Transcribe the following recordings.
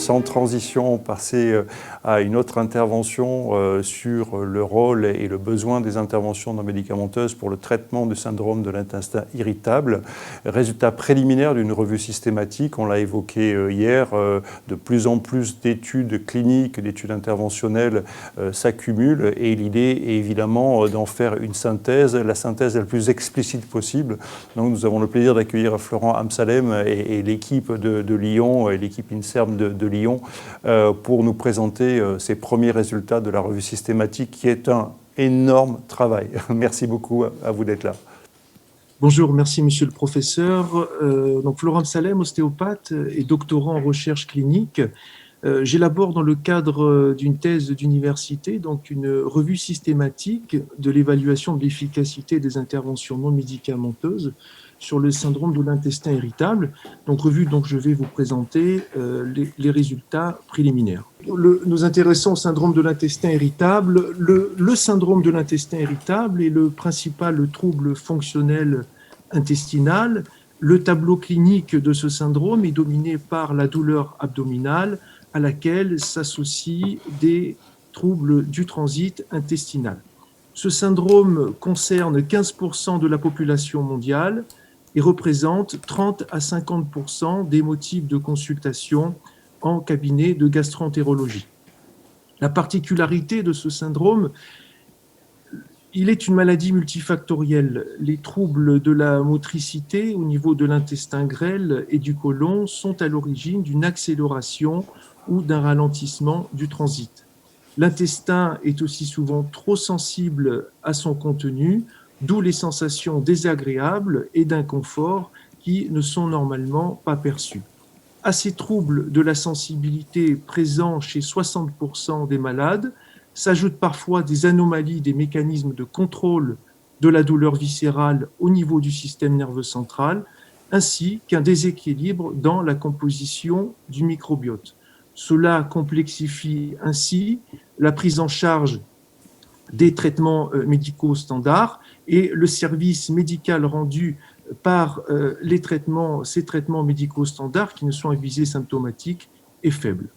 sans transition passer à une autre intervention sur le rôle et le besoin des interventions non médicamenteuses pour le traitement du syndrome de l'intestin irritable. Résultat préliminaire d'une revue systématique, on l'a évoqué hier, de plus en plus d'études cliniques, d'études interventionnelles s'accumulent et l'idée est évidemment d'en faire une synthèse, la synthèse la plus explicite possible. Donc nous avons le plaisir d'accueillir Florent Amsalem et l'équipe de Lyon et l'équipe INSERM de Lyon pour nous présenter ces premiers résultats de la revue systématique qui est un énorme travail. Merci beaucoup à vous d'être là. Bonjour, merci monsieur le professeur. Donc Florent Amsalem, ostéopathe et doctorant en recherche clinique. J'élabore dans le cadre d'une thèse d'université donc une revue systématique de l'évaluation de l'efficacité des interventions non médicamenteuses sur le syndrome de l'intestin irritable. Donc revue dont je vais vous présenter les résultats préliminaires. Nous intéressons au syndrome de l'intestin irritable. Le syndrome de l'intestin irritable est le principal trouble fonctionnel intestinal. Le tableau clinique de ce syndrome est dominé par la douleur abdominale à laquelle s'associent des troubles du transit intestinal. Ce syndrome concerne 15% de la population mondiale et représente 30 à 50% des motifs de consultation en cabinet de gastro-entérologie. La particularité de ce syndrome, il est une maladie multifactorielle. Les troubles de la motricité au niveau de l'intestin grêle et du côlon sont à l'origine d'une accélération ou d'un ralentissement du transit. L'intestin est aussi souvent trop sensible à son contenu, d'où les sensations désagréables et d'inconfort qui ne sont normalement pas perçues. À ces troubles de la sensibilité présents chez 60% des malades, s'ajoutent parfois des anomalies des mécanismes de contrôle de la douleur viscérale au niveau du système nerveux central, ainsi qu'un déséquilibre dans la composition du microbiote. Cela complexifie ainsi la prise en charge des traitements médicaux standards et le service médical rendu par ces traitements médicaux standards qui ne sont à visée symptomatique est faible.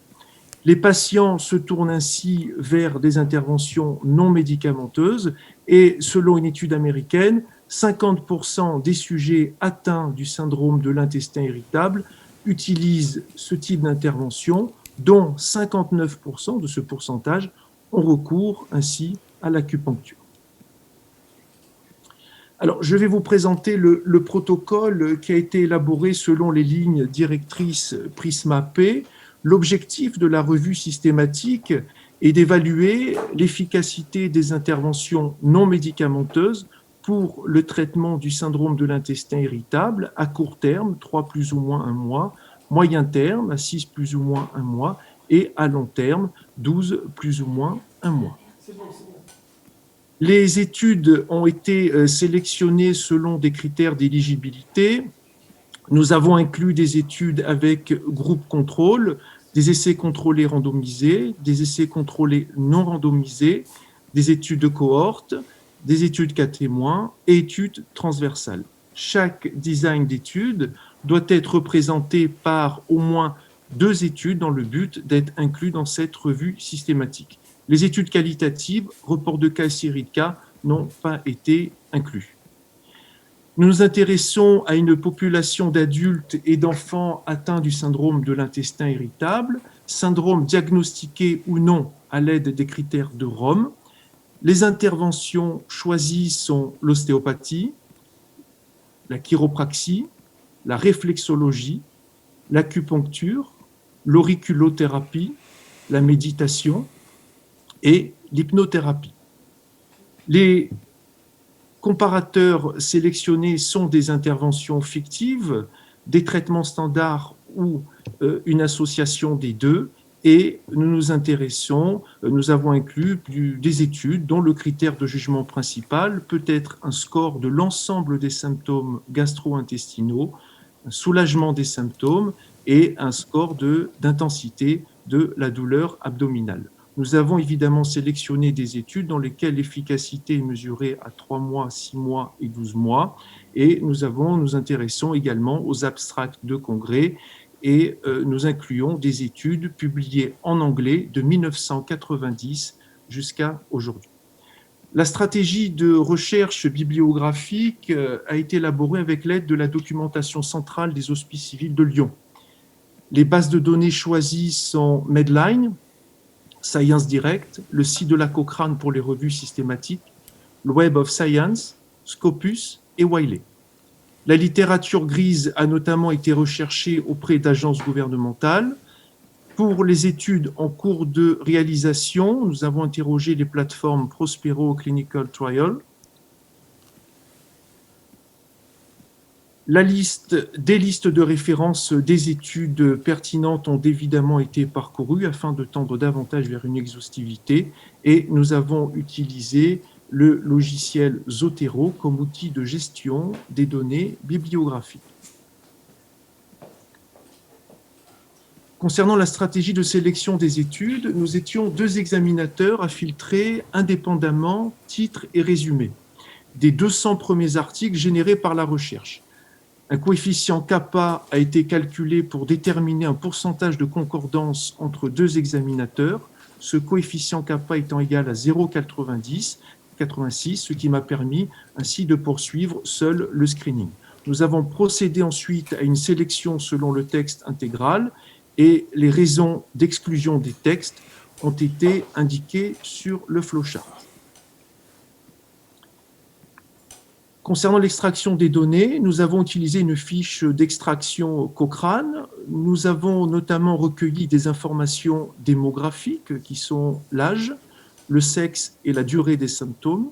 Les patients se tournent ainsi vers des interventions non médicamenteuses et selon une étude américaine, 50% des sujets atteints du syndrome de l'intestin irritable utilisent ce type d'intervention, dont 59% de ce pourcentage ont recours ainsi à l'acupuncture. Alors, je vais vous présenter le protocole qui a été élaboré selon les lignes directrices PRISMA-P. L'objectif de la revue systématique est d'évaluer l'efficacité des interventions non médicamenteuses pour le traitement du syndrome de l'intestin irritable à court terme, 3 plus ou moins 1 mois, moyen terme, à 6 plus ou moins 1 mois, et à long terme, 12 plus ou moins 1 mois. Les études ont été sélectionnées selon des critères d'éligibilité. Nous avons inclus des études avec groupe contrôle, des essais contrôlés randomisés, des essais contrôlés non randomisés, des études de cohorte, des études cas témoins et études transversales. Chaque design d'étude doit être représenté par au moins 2 études dans le but d'être inclus dans cette revue systématique. Les études qualitatives, report de cas et série de cas, n'ont pas été inclus. Nous nous intéressons à une population d'adultes et d'enfants atteints du syndrome de l'intestin irritable, syndrome diagnostiqué ou non à l'aide des critères de Rome. Les interventions choisies sont l'ostéopathie, la chiropraxie, la réflexologie, l'acupuncture, l'auriculothérapie, la méditation et l'hypnothérapie. Les comparateurs sélectionnés sont des interventions fictives, des traitements standards ou une association des deux, et nous avons inclus des études dont le critère de jugement principal peut être un score de l'ensemble des symptômes gastro-intestinaux, un soulagement des symptômes et un score d'intensité de la douleur abdominale. Nous avons évidemment sélectionné des études dans lesquelles l'efficacité est mesurée à 3 mois, 6 mois et 12 mois. Et nous intéressons également aux abstracts de congrès et nous incluons des études publiées en anglais de 1990 jusqu'à aujourd'hui. La stratégie de recherche bibliographique a été élaborée avec l'aide de la documentation centrale des Hospices civils de Lyon. Les bases de données choisies sont Medline, Science Direct, le site de la Cochrane pour les revues systématiques, le Web of Science, Scopus et Wiley. La littérature grise a notamment été recherchée auprès d'agences gouvernementales. Pour les études en cours de réalisation, nous avons interrogé les plateformes Prospero Clinical Trial. Des listes de référence des études pertinentes ont évidemment été parcourues afin de tendre davantage vers une exhaustivité, et nous avons utilisé le logiciel Zotero comme outil de gestion des données bibliographiques. Concernant la stratégie de sélection des études, nous étions 2 examinateurs à filtrer indépendamment titres et résumés des 200 premiers articles générés par la recherche. Un coefficient kappa a été calculé pour déterminer un pourcentage de concordance entre 2 examinateurs, ce coefficient kappa étant égal à 0,86, ce qui m'a permis ainsi de poursuivre seul le screening. Nous avons procédé ensuite à une sélection selon le texte intégral, et les raisons d'exclusion des textes ont été indiquées sur le flowchart. Concernant l'extraction des données, nous avons utilisé une fiche d'extraction Cochrane. Nous avons notamment recueilli des informations démographiques qui sont l'âge, le sexe et la durée des symptômes.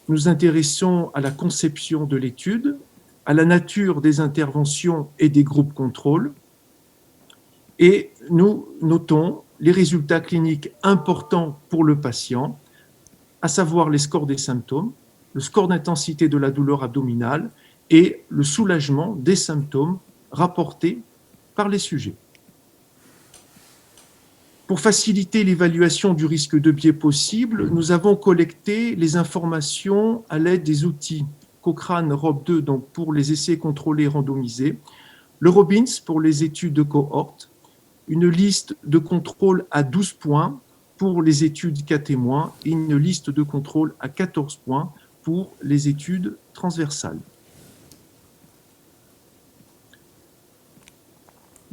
Nous intéressons à la conception de l'étude, à la nature des interventions et des groupes contrôle. Et nous notons les résultats cliniques importants pour le patient, à savoir les scores des symptômes, le score d'intensité de la douleur abdominale et le soulagement des symptômes rapportés par les sujets. Pour faciliter l'évaluation du risque de biais possible, nous avons collecté les informations à l'aide des outils Cochrane ROB2, donc pour les essais contrôlés randomisés, le Robbins pour les études de cohorte, une liste de contrôle à 12 points pour les études cas témoins et une liste de contrôle à 14 points pour les études transversales.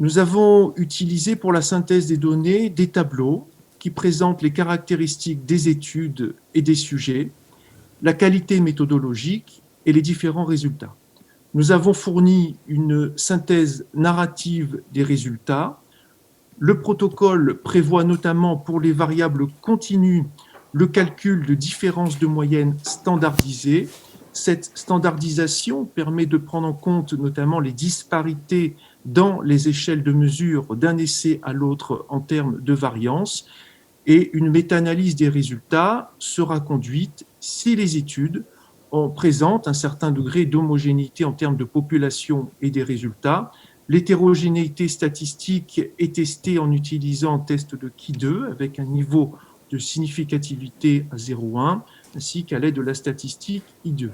Nous avons utilisé pour la synthèse des données des tableaux qui présentent les caractéristiques des études et des sujets, la qualité méthodologique et les différents résultats. Nous avons fourni une synthèse narrative des résultats. Le protocole prévoit notamment pour les variables continues le calcul de différences de moyenne standardisées. Cette standardisation permet de prendre en compte notamment les disparités dans les échelles de mesure d'un essai à l'autre en termes de variance, et une méta-analyse des résultats sera conduite si les études présentent un certain degré d'homogénéité en termes de population et des résultats. L'hétérogénéité statistique est testée en utilisant un test de Ki2 avec un niveau de significativité à 0,1 ainsi qu'à l'aide de la statistique I2.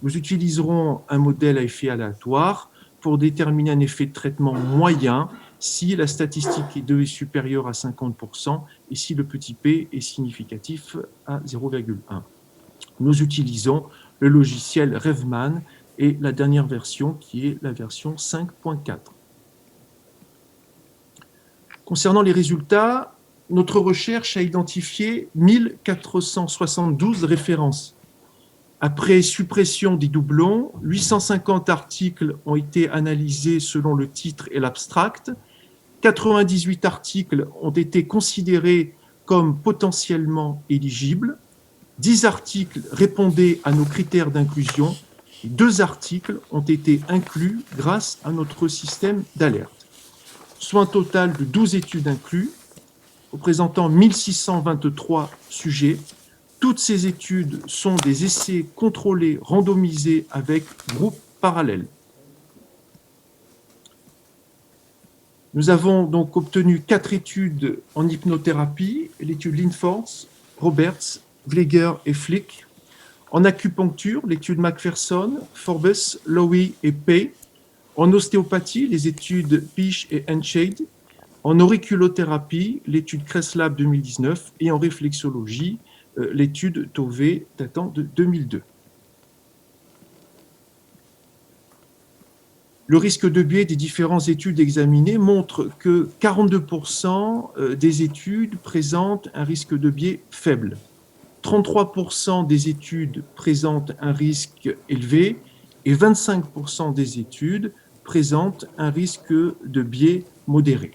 Nous utiliserons un modèle à effet aléatoire pour déterminer un effet de traitement moyen si la statistique I2 est supérieure à 50% et si le petit p est significatif à 0,1. Nous utilisons le logiciel Revman et la dernière version qui est la version 5.4. Concernant les résultats, notre recherche a identifié 1472 références. Après suppression des doublons, 850 articles ont été analysés selon le titre et l'abstract. 98 articles ont été considérés comme potentiellement éligibles. 10 articles répondaient à nos critères d'inclusion. 2 articles ont été inclus grâce à notre système d'alerte. Soit un total de 12 études incluses, représentant 1623 sujets. Toutes ces études sont des essais contrôlés randomisés avec groupes parallèles. Nous avons donc obtenu 4 études en hypnothérapie, l'étude Linfors, Roberts, Vleger et Flick. En acupuncture, l'étude Macpherson, Forbes, Lowy et Pei. En ostéopathie, les études Piche et Henshade. En auriculothérapie, l'étude Cresslab 2019. Et en réflexologie, l'étude Tové datant de 2002. Le risque de biais des différentes études examinées montre que 42% des études présentent un risque de biais faible. 33% des études présentent un risque élevé et 25% des études présentent un risque de biais modéré.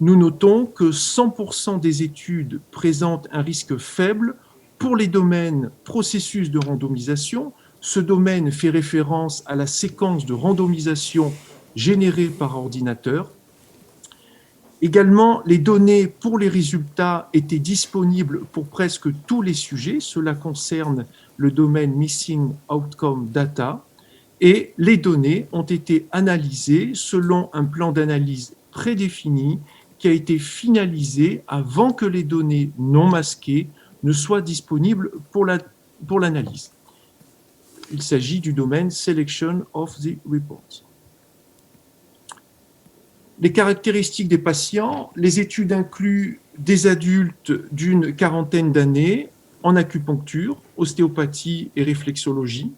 Nous notons que 100% des études présentent un risque faible pour les domaines processus de randomisation. Ce domaine fait référence à la séquence de randomisation générée par ordinateur. Également, les données pour les résultats étaient disponibles pour presque tous les sujets. Cela concerne le domaine Missing Outcome Data. Et les données ont été analysées selon un plan d'analyse prédéfini qui a été finalisé avant que les données non masquées ne soient disponibles pour l'analyse. Il s'agit du domaine Selection of the Reports. Les caractéristiques des patients, les études incluent des adultes d'une quarantaine d'années en acupuncture, ostéopathie et réflexologie,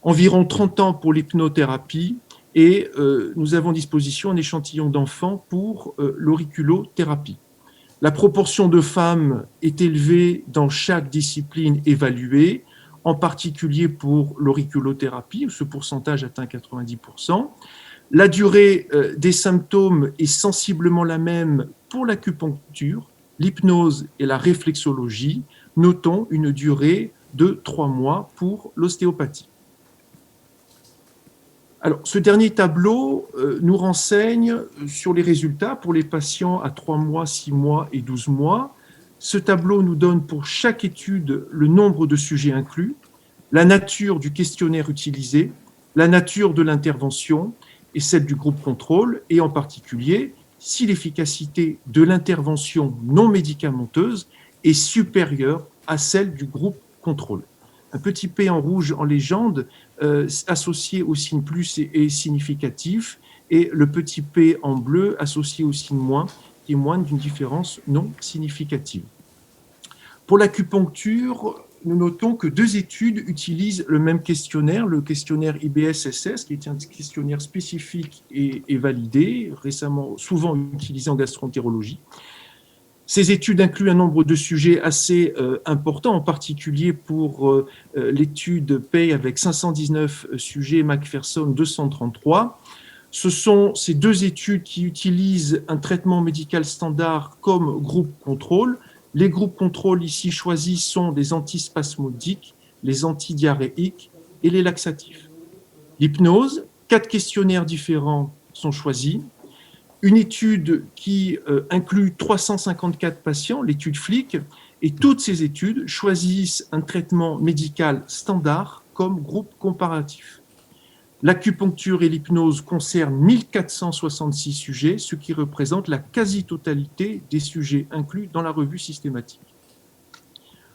environ 30 ans pour l'hypnothérapie et nous avons à disposition un échantillon d'enfants pour l'auriculothérapie. La proportion de femmes est élevée dans chaque discipline évaluée, en particulier pour l'auriculothérapie, où ce pourcentage atteint 90%. La durée des symptômes est sensiblement la même pour l'acupuncture, l'hypnose et la réflexologie. Notons une durée de 3 mois pour l'ostéopathie. Alors, ce dernier tableau nous renseigne sur les résultats pour les patients à 3 mois, 6 mois et 12 mois. Ce tableau nous donne pour chaque étude le nombre de sujets inclus, la nature du questionnaire utilisé, la nature de l'intervention et celle du groupe contrôle, et en particulier si l'efficacité de l'intervention non médicamenteuse est supérieure à celle du groupe contrôle. Un petit P en rouge en légende associé au signe plus est significatif, et le petit P en bleu associé au signe moins témoigne d'une différence non significative. Pour l'acupuncture, nous notons que 2 études utilisent le même questionnaire, le questionnaire IBS-SS, qui est un questionnaire spécifique et validé, récemment souvent utilisé en gastroentérologie. Ces études incluent un nombre de sujets assez important, en particulier pour l'étude PAY avec 519 sujets, Macpherson 233. Ce sont ces 2 études qui utilisent un traitement médical standard comme groupe contrôle. Les groupes contrôle ici choisis sont des antispasmodiques, les antidiarrhéiques et les laxatifs. L'hypnose, 4 questionnaires différents sont choisis. Une étude qui inclut 354 patients, l'étude FLIC, et toutes ces études choisissent un traitement médical standard comme groupe comparatif. L'acupuncture et l'hypnose concernent 1466 sujets, ce qui représente la quasi-totalité des sujets inclus dans la revue systématique.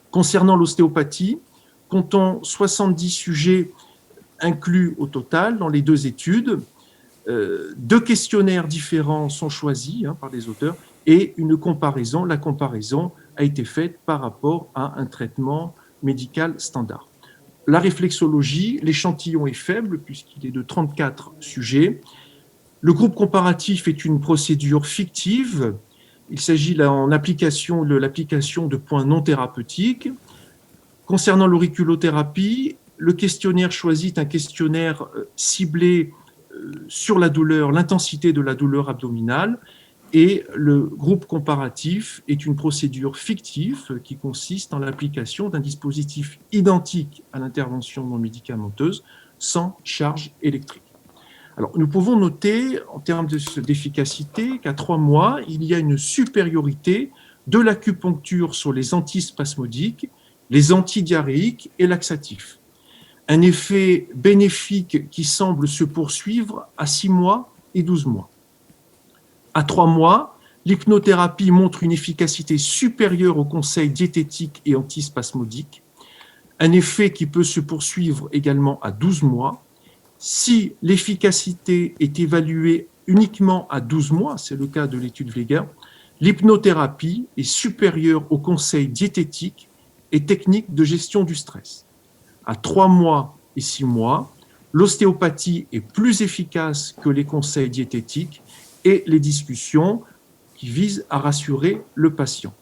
Concernant l'ostéopathie, comptons 70 sujets inclus au total dans les 2 études. 2 questionnaires différents sont choisis par les auteurs et une comparaison. La comparaison a été faite par rapport à un traitement médical standard. La réflexologie, l'échantillon est faible puisqu'il est de 34 sujets. Le groupe comparatif est une procédure fictive. Il s'agit là en application de l'application de points non thérapeutiques. Concernant l'auriculothérapie, le questionnaire choisi est un questionnaire ciblé sur la douleur, l'intensité de la douleur abdominale, et le groupe comparatif est une procédure fictive qui consiste en l'application d'un dispositif identique à l'intervention non médicamenteuse sans charge électrique. Alors, nous pouvons noter, en termes d'efficacité, qu'à 3 mois, il y a une supériorité de l'acupuncture sur les antispasmodiques, les antidiarrhéiques et laxatifs. Un effet bénéfique qui semble se poursuivre à 6 mois et 12 mois. À 3 mois, l'hypnothérapie montre une efficacité supérieure aux conseils diététiques et antispasmodiques, un effet qui peut se poursuivre également à 12 mois, Si l'efficacité est évaluée uniquement à 12 mois, c'est le cas de l'étude Vega, l'hypnothérapie est supérieure aux conseils diététiques et techniques de gestion du stress. À 3 mois et 6 mois, l'ostéopathie est plus efficace que les conseils diététiques et les discussions qui visent à rassurer le patient.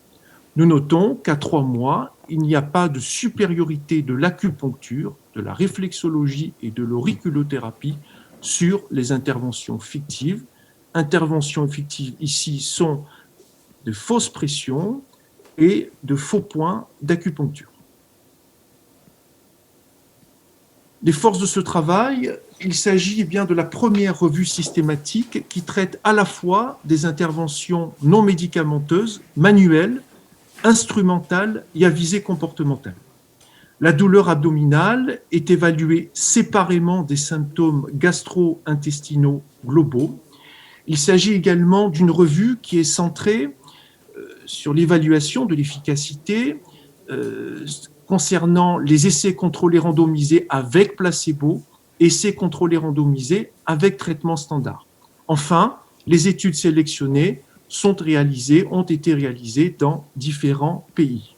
Nous notons qu'à 3 mois, il n'y a pas de supériorité de l'acupuncture, de la réflexologie et de l'auriculothérapie sur les interventions fictives. Interventions fictives ici sont de fausses pressions et de faux points d'acupuncture. Les forces de ce travail, il s'agit bien de la première revue systématique qui traite à la fois des interventions non médicamenteuses, manuelles, instrumentales et à visée comportementale. La douleur abdominale est évaluée séparément des symptômes gastro-intestinaux globaux. Il s'agit également d'une revue qui est centrée sur l'évaluation de l'efficacité concernant les essais contrôlés randomisés avec placebo, essais contrôlés randomisés avec traitement standard. Enfin, les études sélectionnées ont été réalisées dans différents pays.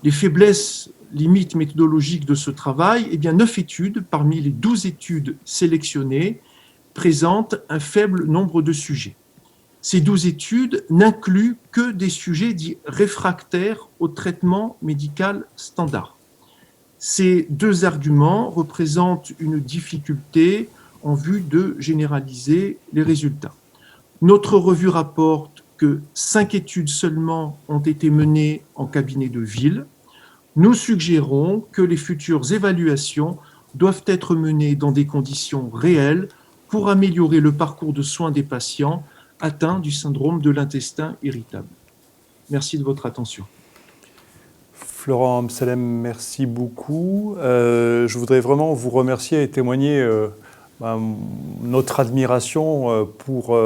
Les faiblesses limites méthodologiques de ce travail, eh bien 9 études parmi les 12 études sélectionnées présentent un faible nombre de sujets. Ces 12 études n'incluent que des sujets dits réfractaires au traitement médical standard. Ces deux arguments représentent une difficulté en vue de généraliser les résultats. Notre revue rapporte que 5 études seulement ont été menées en cabinet de ville. Nous suggérons que les futures évaluations doivent être menées dans des conditions réelles pour améliorer le parcours de soins des patients atteints du syndrome de l'intestin irritable. Merci de votre attention. Florent Amsalem, merci beaucoup. Je voudrais vraiment vous remercier et témoigner notre admiration pour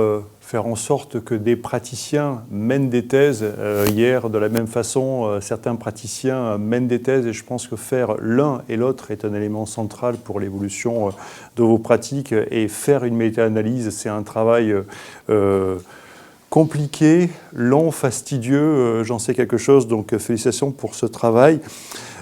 faire en sorte que des praticiens mènent des thèses. Hier, de la même façon, certains praticiens mènent des thèses et je pense que faire l'un et l'autre est un élément central pour l'évolution de vos pratiques. Et faire une méta-analyse, c'est un travail compliqué, long, fastidieux, j'en sais quelque chose, donc félicitations pour ce travail.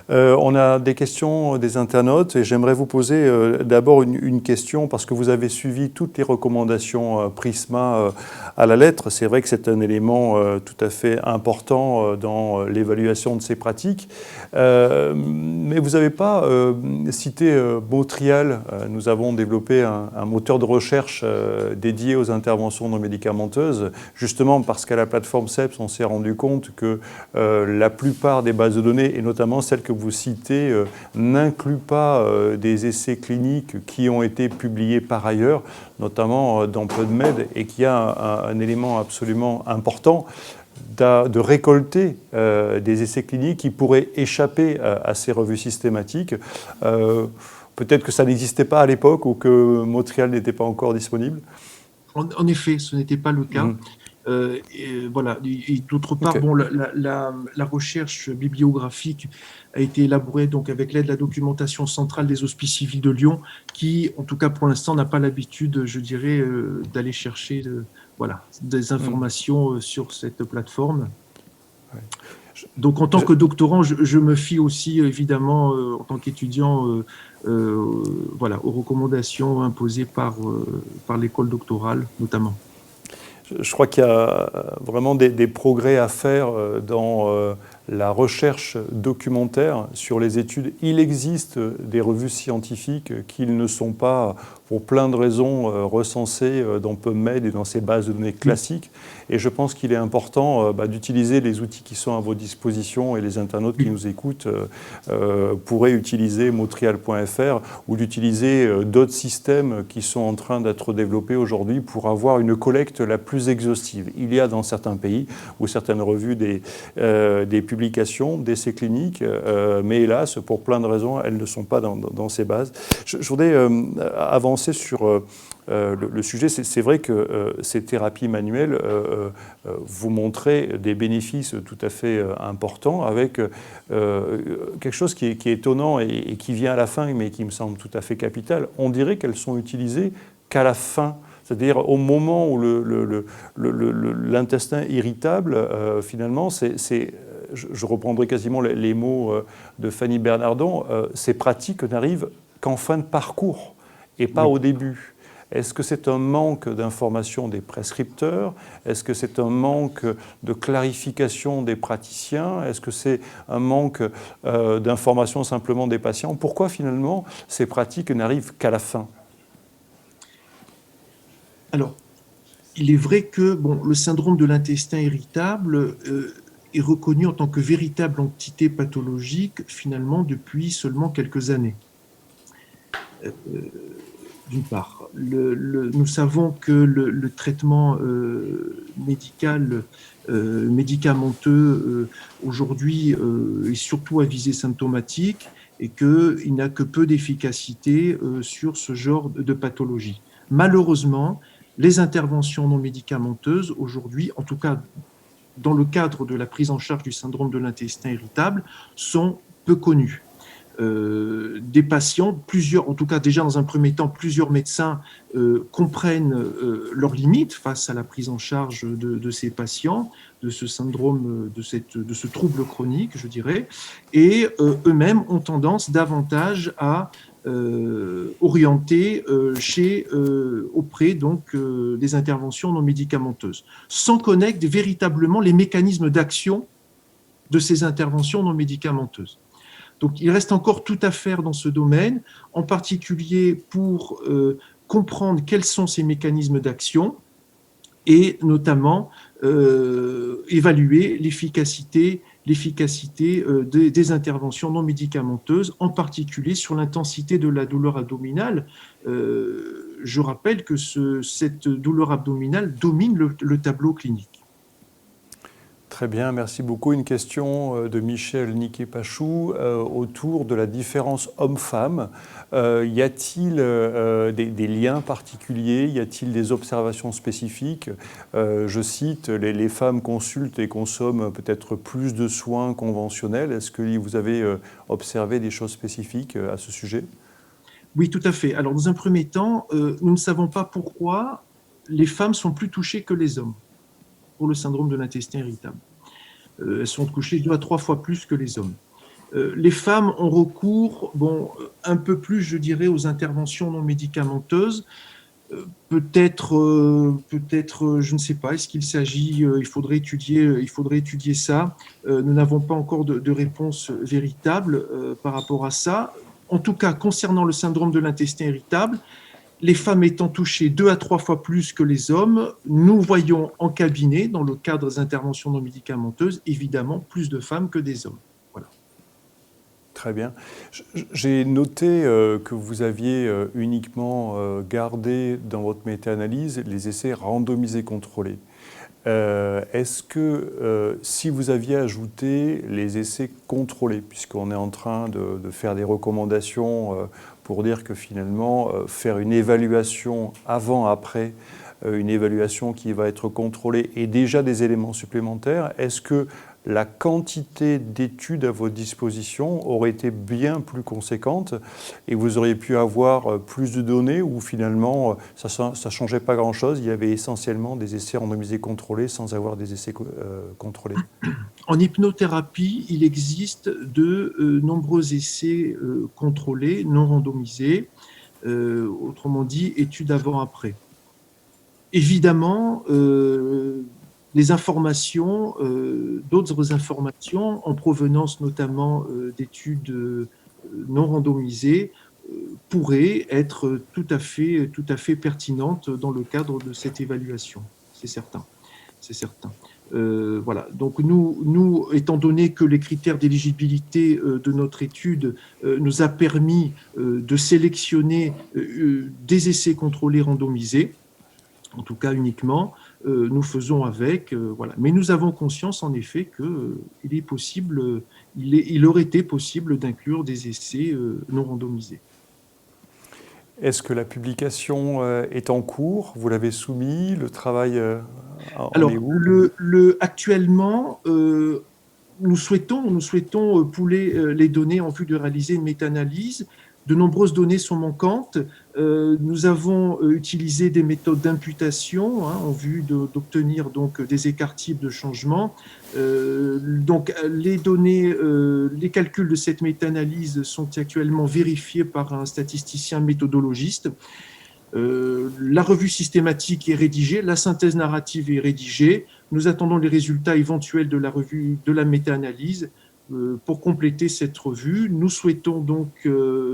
On a des questions des internautes et j'aimerais vous poser d'abord une question parce que vous avez suivi toutes les recommandations Prisma à la lettre. C'est vrai que c'est un élément tout à fait important dans l'évaluation de ces pratiques. Mais vous n'avez pas cité Motrial. Nous avons développé un moteur de recherche dédié aux interventions non médicamenteuses, justement parce qu'à la plateforme CEPS, on s'est rendu compte que la plupart des bases de données, et notamment celles que vous citez, n'incluent pas des essais cliniques qui ont été publiés par ailleurs, notamment dans PubMed, et qu'il y a un élément absolument important de récolter des essais cliniques qui pourraient échapper à ces revues systématiques. Peut-être que ça n'existait pas à l'époque ou que Motrial n'était pas encore disponible. En effet, ce n'était pas le cas. Voilà. Et d'autre part, bon, la recherche bibliographique a été élaborée donc avec l'aide de la documentation centrale des Hospices civils de Lyon, qui, en tout cas pour l'instant, n'a pas l'habitude, je dirais, d'aller chercher des informations sur cette plateforme. Ouais. Donc, en tant que doctorant, je me fie aussi, évidemment, en tant qu'étudiant, aux recommandations imposées par l'école doctorale, notamment. Je crois qu'il y a vraiment des progrès à faire dans la recherche documentaire sur les études. Il existe des revues scientifiques qui ne sont pas, pour plein de raisons, recensées dans PubMed et dans ces bases de données classiques. Et je pense qu'il est important d'utiliser les outils qui sont à vos dispositions et les internautes qui nous écoutent pourraient utiliser motrial.fr ou d'utiliser d'autres systèmes qui sont en train d'être développés aujourd'hui pour avoir une collecte la plus exhaustive. Il y a dans certains pays ou certaines revues des publications d'essais cliniques, mais hélas, pour plein de raisons, elles ne sont pas dans ces bases. Je voudrais avancer sur le sujet. C'est vrai que ces thérapies manuelles vous montraient des bénéfices tout à fait importants, avec quelque chose qui est étonnant et qui vient à la fin, mais qui me semble tout à fait capital. On dirait qu'elles sont utilisées qu'à la fin. C'est-à-dire au moment où l'intestin irritable, finalement, je reprendrai quasiment les mots de Fanny Bernardon, ces pratiques n'arrivent qu'en fin de parcours et pas au début. Est-ce que c'est un manque d'information des prescripteurs? Est-ce que c'est un manque de clarification des praticiens? Est-ce que c'est un manque d'information simplement des patients? Pourquoi finalement ces pratiques n'arrivent qu'à la fin? Alors, il est vrai que le syndrome de l'intestin irritable est reconnu en tant que véritable entité pathologique finalement depuis seulement quelques années. D'une part, nous savons que le traitement médicamenteux aujourd'hui est surtout à visée symptomatique et qu'il n'a que peu d'efficacité sur ce genre de pathologie. Malheureusement, les interventions non médicamenteuses aujourd'hui, en tout cas dans le cadre de la prise en charge du syndrome de l'intestin irritable, sont peu connues. Des patients, en tout cas déjà dans un premier temps, plusieurs médecins comprennent leurs limites face à la prise en charge de ces patients, de ce syndrome, de ce trouble chronique, je dirais, et eux-mêmes ont tendance davantage à orienter auprès donc des interventions non médicamenteuses, sans connaître véritablement les mécanismes d'action de ces interventions non médicamenteuses. Donc, il reste encore tout à faire dans ce domaine, en particulier pour comprendre quels sont ces mécanismes d'action et notamment évaluer l'efficacité des interventions non médicamenteuses, en particulier sur l'intensité de la douleur abdominale. Je rappelle que cette douleur abdominale domine le tableau clinique. Très bien, merci beaucoup. Une question de Michel Niquet-Pachou autour de la différence homme-femme. Y a-t-il des liens particuliers? Y a-t-il des observations spécifiques? Je cite, les femmes consultent et consomment peut-être plus de soins conventionnels. Est-ce que vous avez observé des choses spécifiques à ce sujet? Oui, tout à fait. Alors, dans un premier temps, nous ne savons pas pourquoi les femmes sont plus touchées que les hommes pour le syndrome de l'intestin irritable. Elles sont touchées 2 à 3 fois plus que les hommes. Les femmes ont recours, un peu plus, je dirais, aux interventions non médicamenteuses. Peut-être, je ne sais pas, est-ce qu'il s'agit, il faudrait étudier ça. Nous n'avons pas encore de réponse véritable par rapport à ça. En tout cas, concernant le syndrome de l'intestin irritable, les femmes étant touchées 2 à 3 fois plus que les hommes, nous voyons en cabinet, dans le cadre des interventions non médicamenteuses, évidemment plus de femmes que des hommes. Voilà. Très bien. J'ai noté que vous aviez uniquement gardé dans votre méta-analyse les essais randomisés contrôlés. Est-ce que si vous aviez ajouté les essais contrôlés, puisqu'on est en train de faire des recommandations pour dire que finalement, faire une évaluation avant-après, une évaluation qui va être contrôlée et déjà des éléments supplémentaires, est-ce que la quantité d'études à votre disposition aurait été bien plus conséquente et vous auriez pu avoir plus de données ou finalement ça ne changeait pas grand-chose, il y avait essentiellement des essais randomisés contrôlés sans avoir des essais contrôlés? En hypnothérapie, il existe de nombreux essais contrôlés, non randomisés, autrement dit études avant-après. Évidemment, les informations, d'autres informations en provenance notamment d'études non randomisées pourraient être tout à fait pertinentes dans le cadre de cette évaluation. C'est certain. Voilà. Donc nous, étant donné que les critères d'éligibilité de notre étude nous a permis de sélectionner des essais contrôlés randomisés, en tout cas uniquement, nous faisons avec. Voilà. Mais nous avons conscience en effet qu'il est possible, il aurait été possible d'inclure des essais non randomisés. Est-ce que la publication est en cours? Vous l'avez soumis? Le travail en est Alors, où? actuellement, nous souhaitons pooler les données en vue de réaliser une méta-analyse. De nombreuses données sont manquantes. Nous avons utilisé des méthodes d'imputation en vue d'obtenir donc des écarts types de changement. Donc les données, les calculs de cette méta-analyse sont actuellement vérifiés par un statisticien méthodologiste. La revue systématique est rédigée, la synthèse narrative est rédigée. Nous attendons les résultats éventuels de la revue, de la méta-analyse. Pour compléter cette revue, nous souhaitons donc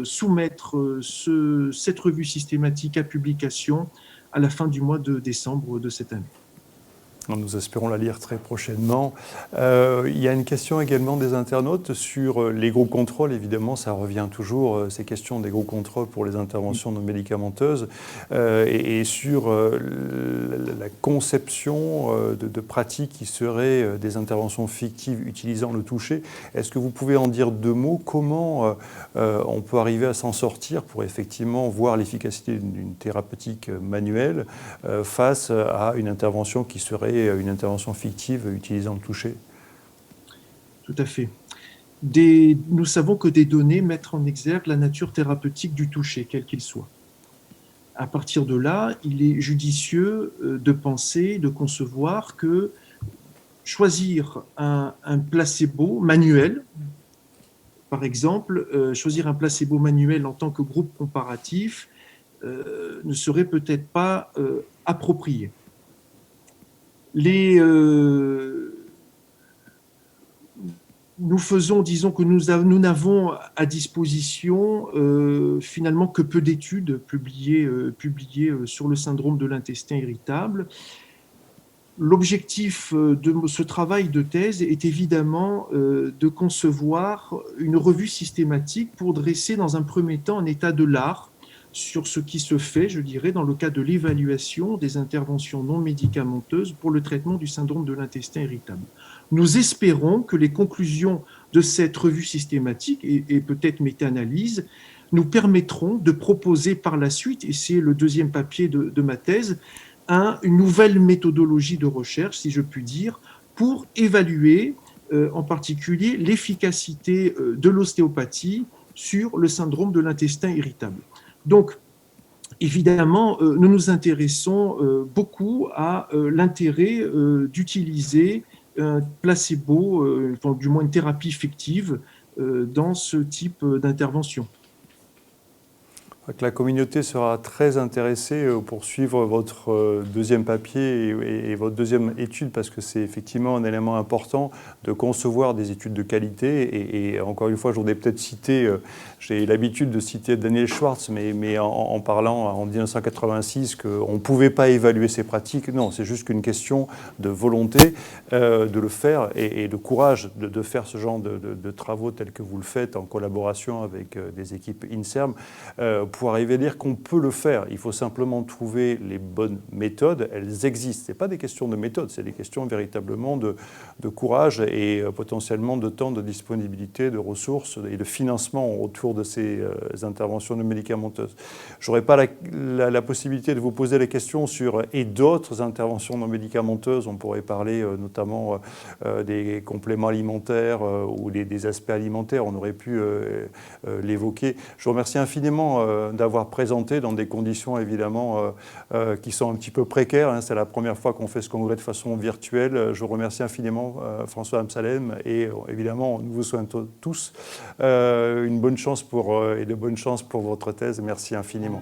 soumettre cette revue systématique à publication à la fin du mois de décembre de cette année. Nous espérons la lire très prochainement. Il y a une question également des internautes sur les groupes contrôles. Évidemment, ça revient toujours, ces questions des groupes contrôles pour les interventions non médicamenteuses, et sur la conception de pratiques qui seraient des interventions fictives utilisant le toucher. Est-ce que vous pouvez en dire deux mots? Comment on peut arriver à s'en sortir pour effectivement voir l'efficacité d'une thérapeutique manuelle face à une intervention qui serait une intervention fictive utilisant le toucher? Tout à fait. Nous savons que des données mettent en exergue la nature thérapeutique du toucher, quel qu'il soit. À partir de là, il est judicieux de penser, de concevoir que choisir un placebo manuel, par exemple, choisir un placebo manuel en tant que groupe comparatif ne serait peut-être pas approprié. Nous faisons, disons que nous n'avons à disposition finalement que peu d'études publiées sur le syndrome de l'intestin irritable. L'objectif de ce travail de thèse est évidemment de concevoir une revue systématique pour dresser dans un premier temps un état de l'art sur ce qui se fait, je dirais, dans le cadre de l'évaluation des interventions non médicamenteuses pour le traitement du syndrome de l'intestin irritable. Nous espérons que les conclusions de cette revue systématique et peut-être méta-analyse nous permettront de proposer par la suite, et c'est le deuxième papier de ma thèse, une nouvelle méthodologie de recherche, si je puis dire, pour évaluer en particulier l'efficacité de l'ostéopathie sur le syndrome de l'intestin irritable. Donc, évidemment, nous nous intéressons beaucoup à l'intérêt d'utiliser un placebo, du moins une thérapie fictive, dans ce type d'intervention. La communauté sera très intéressée pour suivre votre deuxième papier et votre deuxième étude, parce que c'est effectivement un élément important de concevoir des études de qualité. Et encore une fois, je voudrais peut-être citer, j'ai l'habitude de citer Daniel Schwartz, mais en parlant en 1986 qu'on ne pouvait pas évaluer ces pratiques. Non, c'est juste qu'une question de volonté de le faire et de courage de faire ce genre de travaux tels que vous le faites en collaboration avec des équipes INSERM, pour arriver à dire qu'on peut le faire. Il faut simplement trouver les bonnes méthodes. Elles existent. Ce n'est pas des questions de méthode, c'est des questions véritablement de courage et potentiellement de temps, de disponibilité, de ressources et de financement autour de ces interventions non médicamenteuses. Je n'aurai pas la possibilité de vous poser les questions sur et d'autres interventions non médicamenteuses. On pourrait parler notamment des compléments alimentaires ou des aspects alimentaires. On aurait pu l'évoquer. Je vous remercie infiniment d'avoir présenté dans des conditions évidemment qui sont un petit peu précaires. C'est la première fois qu'on fait ce congrès de façon virtuelle. Je vous remercie infiniment François Amsalem et évidemment nous vous souhaitons tous une bonne chance et de bonnes chances pour votre thèse. Merci infiniment.